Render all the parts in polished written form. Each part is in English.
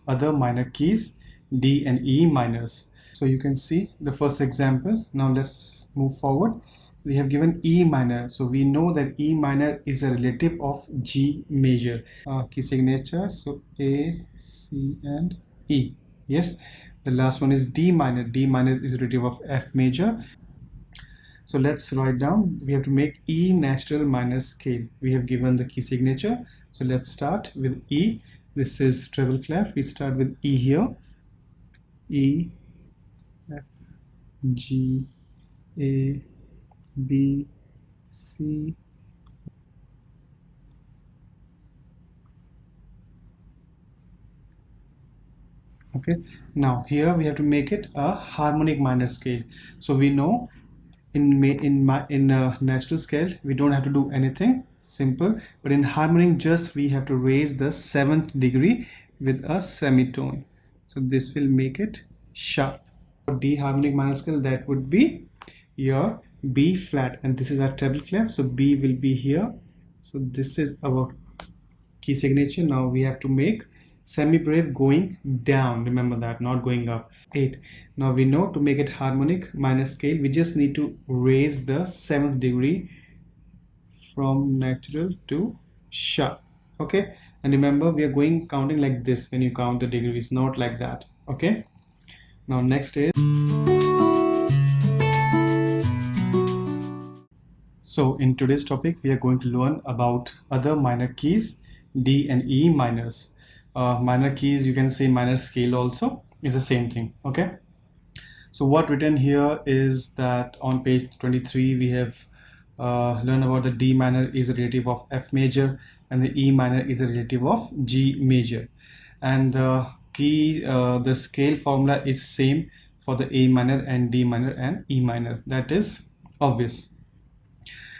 other minor keys, D and E minors. So you can see the first example. Now let's move forward. We have given E minor, so we know that E minor is a relative of G major. Key signature, so A, C and E. Yes, the last one is D minor. D minor is a relative of F major. So let's write down, we have to make E natural minor scale. We have given the key signature. So let's start with E. This is treble clef. We start with E here. E, F, G, A, B, C. Okay, now here we have to make it a harmonic minor scale. So we know in natural scale we don't have to do anything, simple, but in harmonic just we have to raise the 7th degree with a semitone. So this will make it sharp. For D harmonic minor scale, that would be your B flat, and this is our treble clef, so B will be here. So this is our key signature. Now we have to make semi-breve going down, remember that, not going up. 8. Now we know to make it harmonic minor scale, we just need to raise the 7th degree from natural to sharp. Okay, and remember we are going counting like this when you count the degrees, not like that. Okay, now next is, so in today's topic we are going to learn about other minor keys, D and E minors. Minor keys, you can say minor scale also, is the same thing. Okay, so what written here is that on page 23 we have learned about the D minor is a relative of F major and the E minor is a relative of G major, and the scale formula is same for the A minor and D minor and E minor. That is obvious.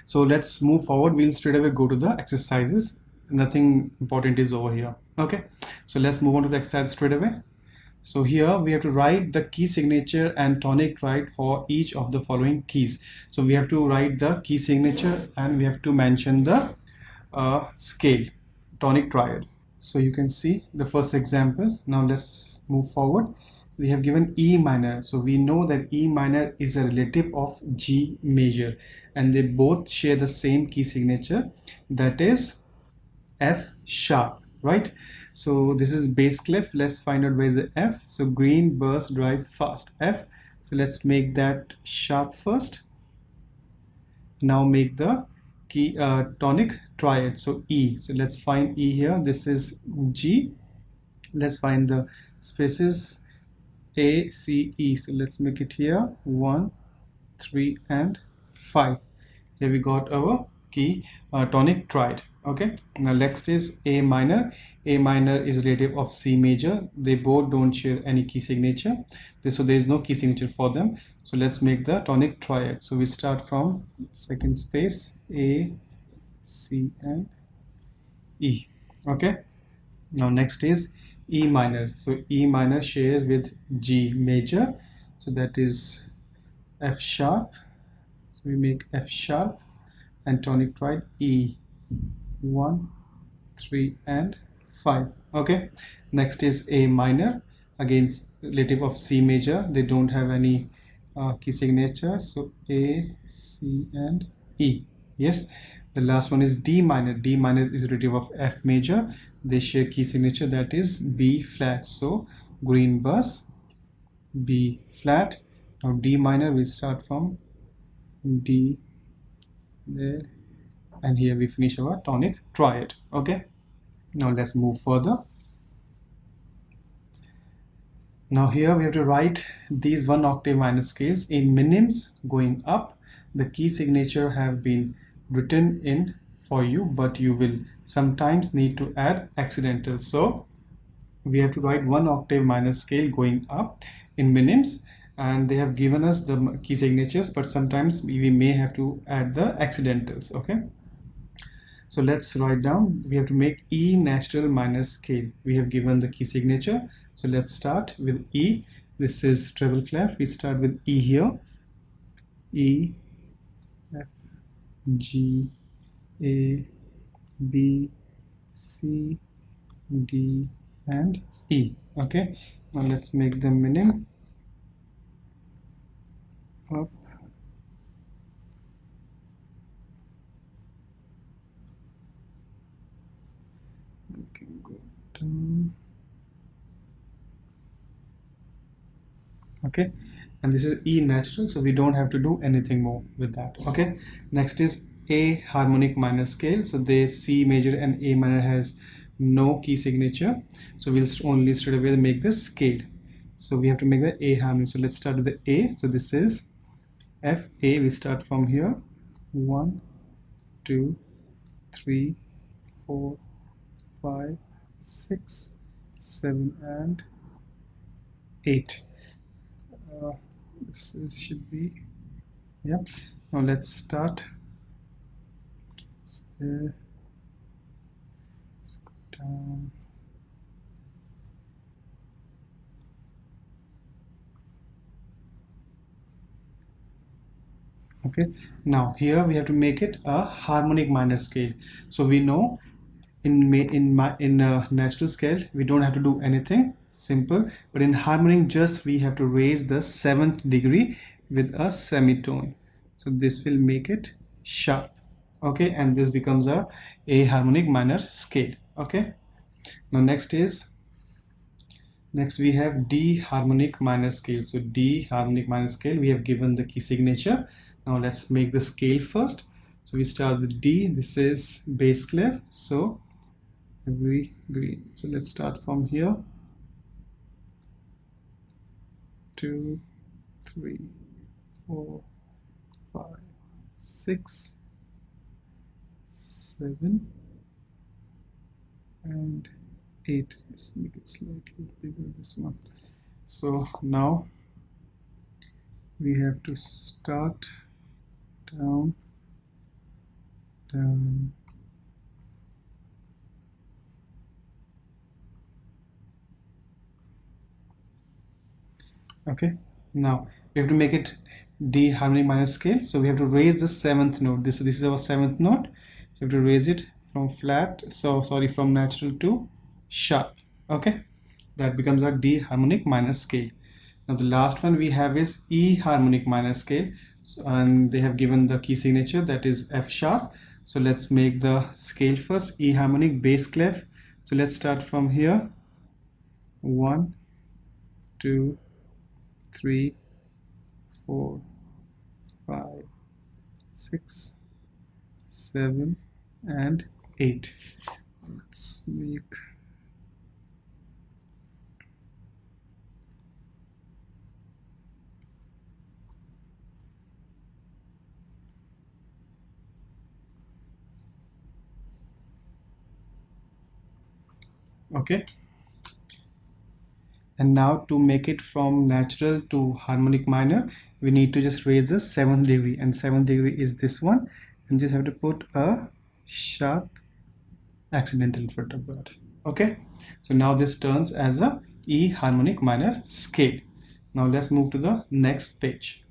So let's move forward. We'll straight away go to the exercises. Nothing important is over here. Okay, so let's move on to the exercise straight away. So here we have to write the key signature and tonic triad for each of the following keys. So we have to write the key signature and we have to mention the scale, tonic triad. So you can see the first example. Now let's move forward. We have given E minor, so we know that E minor is a relative of G major and they both share the same key signature, that is F sharp, right? So this is bass clef. Let's find out where is the F. So green burst dries fast, F. So let's make that sharp first. Now make the key tonic triad, so E. So let's find E here. This is G. Let's find the spaces A, C, E. So let's make it here 1, 3 and 5. Here we got our key tonic triad. Okay, now next is A minor. A minor is relative of C major. They both don't share any key signature, so there is no key signature for them. So let's make the tonic triad. So we start from second space, A, C and E. Okay, now next is E minor. So E minor shares with G major, so that is F sharp. So we make F sharp and tonic triad E, 1, 3 and 5. Okay, next is A minor, again relative of C major. They don't have any key signature, so A, C and E. Yes, the last one is D minor. D minor is relative of F major. They share key signature, that is B flat. So green bus, B flat. Now D minor, we start from D there, and here we finish our tonic triad. Okay, now let's move further. Now here we have to write these 1 octave minor scales in minims going up. The key signature have been written in for you, but you will sometimes need to add accidental. So we have to write 1 octave minor scale going up in minims, and they have given us the key signatures, but sometimes we may have to add the accidentals. Okay, so let's write down, we have to make E natural minor scale. We have given the key signature, so let's start with E. This is treble clef. We start with E here, E, F, G, A, B, C, D and E. Okay, now let's make the minim up. We can go down. Okay, and this is E natural, so we don't have to do anything more with that. Okay, next is A harmonic minor scale. So the C major and A minor has no key signature, so we'll only straight away make the scale. So we have to make the A harmonic. So let's start with the A. So this is F A. We start from here. 1 2 3 4 5 6 7 and 8. Should be, yep. Now let's start. Let's go down. Okay, now here we have to make it a harmonic minor scale. So we know in natural scale we don't have to do anything simple, but in harmonic just we have to raise the 7th degree with a semitone. So this will make it sharp. Okay, and this becomes a harmonic minor scale. Okay, now next we have D harmonic minor scale. So D harmonic minor scale, we have given the key signature. Now let's make the scale first. So we start with D. This is bass clef, so every green. So let's start from here. 2 3 4 5 6 7 and 8. Let's make it slightly bigger, this one. So now we have to start down, down, okay. Now we have to make it D harmonic minor scale, so we have to raise the 7th note. This is our 7th note, so we have to raise it from flat, so sorry, from natural to sharp. Okay, that becomes our D harmonic minor scale. Now the last one we have is E harmonic minor scale, so, and they have given the key signature, that is F sharp. So let's make the scale first. E harmonic bass clef. So let's start from here. 1 2 3 4 5 6 7 and 8. Let's make, okay. And now to make it from natural to harmonic minor, we need to just raise the 7th degree, and 7th degree is this one, and just have to put a sharp accidental in front of that. Okay, so now this turns as a E harmonic minor scale. Now let's move to the next page.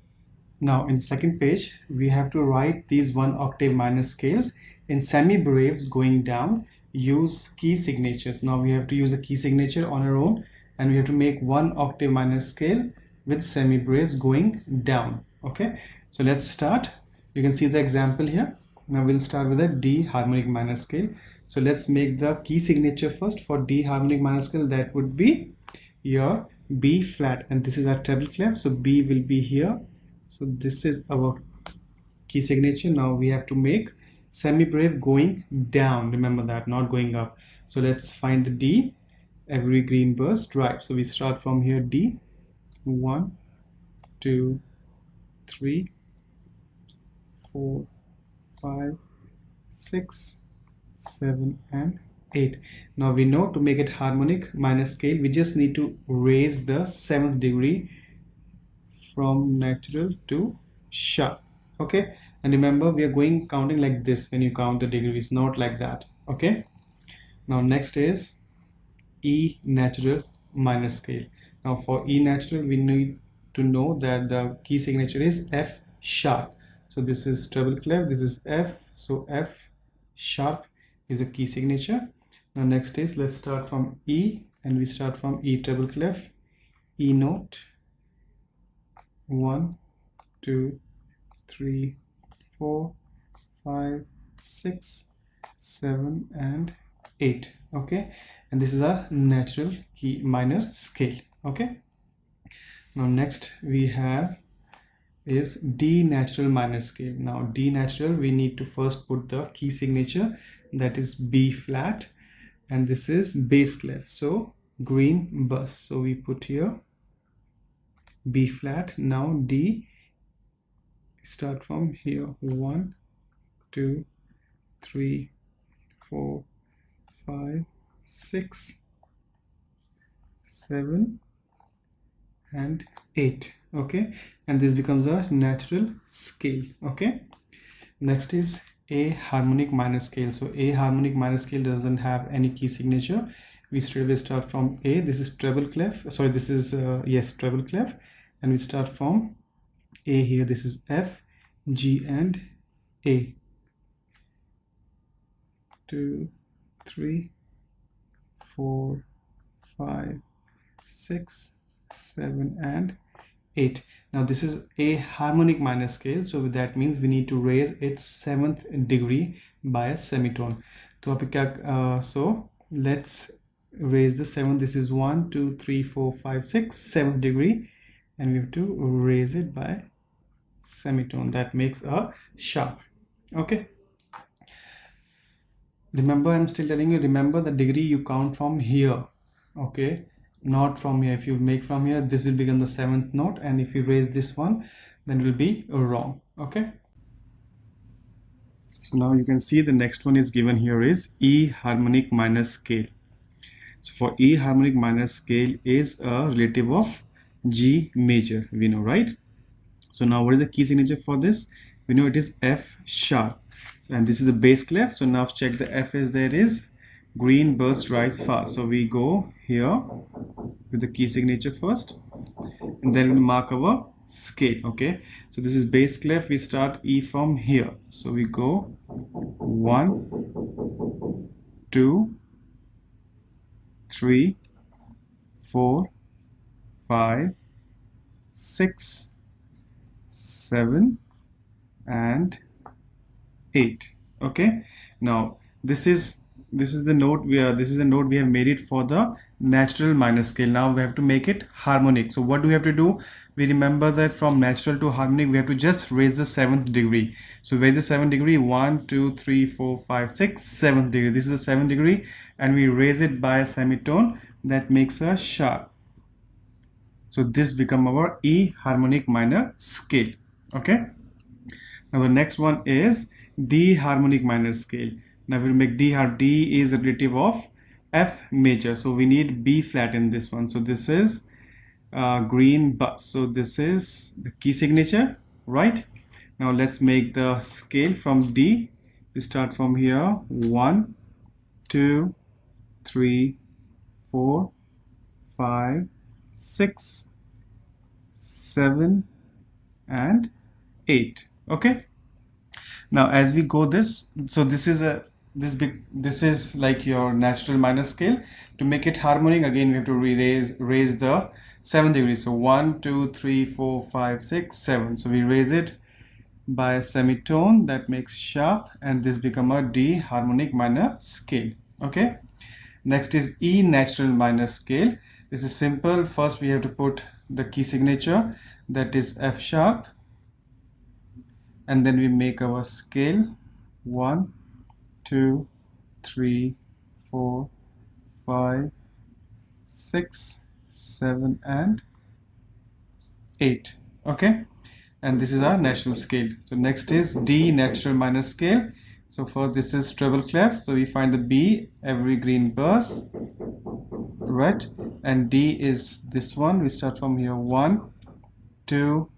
Now in the second page we have to write these 1 octave minor scales in semi-braves going down. Use key signatures. Now we have to use a key signature on our own, and we have to make 1 octave minor scale with semi-braves going down. Okay, so let's start. You can see the example here. Now we'll start with a D harmonic minor scale. So let's make the key signature first. For D harmonic minor scale, that would be your B flat, and this is our treble clef, so B will be here. So this is our key signature. Now we have to make semi-brave going down, remember that, not going up. So let's find the D. Every green burst, right? So we start from here. D. 1 2 3 4 5 6 7 and 8. Now we know to make it harmonic minor scale, we just need to raise the 7th degree from natural to sharp. Okay, and remember we are going counting like this. When you count the degrees, not like that. Okay, now next is E natural minor scale. Now for E natural we need to know that the key signature is F sharp. So this is treble clef, this is F, so F sharp is a key signature. Now next is, let's start from E. and we start from E treble clef, E note, 1, 2, 3, 4, 5, 6, 7 and 8. Okay, and this is a natural key minor scale. Okay, now next we have is D natural minor scale. Now D natural, we need to first put the key signature, that is B flat, and this is bass clef, so green bus. So we put here B flat. Now D, start from here, 1, 2, 3, 4, 5, 6, 7 and 8. Okay, and this becomes a natural scale. Okay, next is A harmonic minor scale. So A harmonic minor scale doesn't have any key signature. We straight away start from A. This is treble clef, sorry, this is yes, treble clef, and we start from A here. This is F, G and A. 2, 3, 4, 5, 6, 7 and 8. Now this is a harmonic minor scale, so that means we need to raise its 7th degree by a semitone. So let's raise the 7th. This is 1, 2, 3, 4, 5, 6, 7th degree, and we have to raise it by semitone. That makes a sharp. Okay, remember, I'm still telling you, remember the degree you count from here. Okay, not from here. If you make from here, this will become the 7th note, and if you raise this one, then it will be wrong. Okay, so now you can see the next one is given here is E harmonic minor scale. So for E harmonic minor scale is a relative of G major, we know, right? So now what is the key signature for this? We know it is F sharp, and this is the bass clef. So now check the F is there is green burst rise fast. So we go here with the key signature first, and then we mark our scale. Okay, so this is bass clef. We start E from here. So we go 1, 2, 3, 4, 5, 6, 7 and 8. Okay, now this is the note we have made it for the natural minor scale. Now we have to make it harmonic. So what do we have to do? We remember that from natural to harmonic we have to just raise the 7th degree. So raise the 7th degree, 1, 2, 3, 4, 5, 6, 7th degree. This is the 7th degree, and we raise it by a semitone. That makes a sharp. So this become our E harmonic minor scale. Okay, now the next one is D harmonic minor scale. Now we'll make D is a relative of F major, so we need B flat in this one. So this is green bus. So this is the key signature, right? Now let's make the scale from D. We start from here, 1, 2, 3, 4, 5, 6, 7 and 8. Okay, now as we go this, so this is like your natural minor scale. To make it harmonic, again we have to raise the 7th degree. So 1, 2, 3, 4, 5, 6, 7. So we raise it by a semitone. That makes sharp, and this become a D harmonic minor scale. Okay, next is E natural minor scale. This is simple. First we have to put the key signature, that is F sharp, and then we make our scale 1, 2, 3, 4, 5, 6, 7 and 8. Okay, and this is our natural scale. So next is D natural minor scale. So for this is treble clef. So we find the B, every green burst, right? And D is this one. We start from here, 1, 2,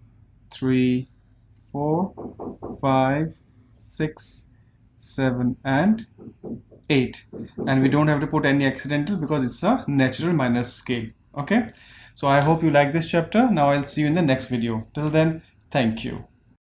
3, 4, 5, 6, 7 and 8. And we don't have to put any accidental because it's a natural minor scale. Okay, so I hope you like this chapter. Now I'll see you in the next video. Till then, thank you.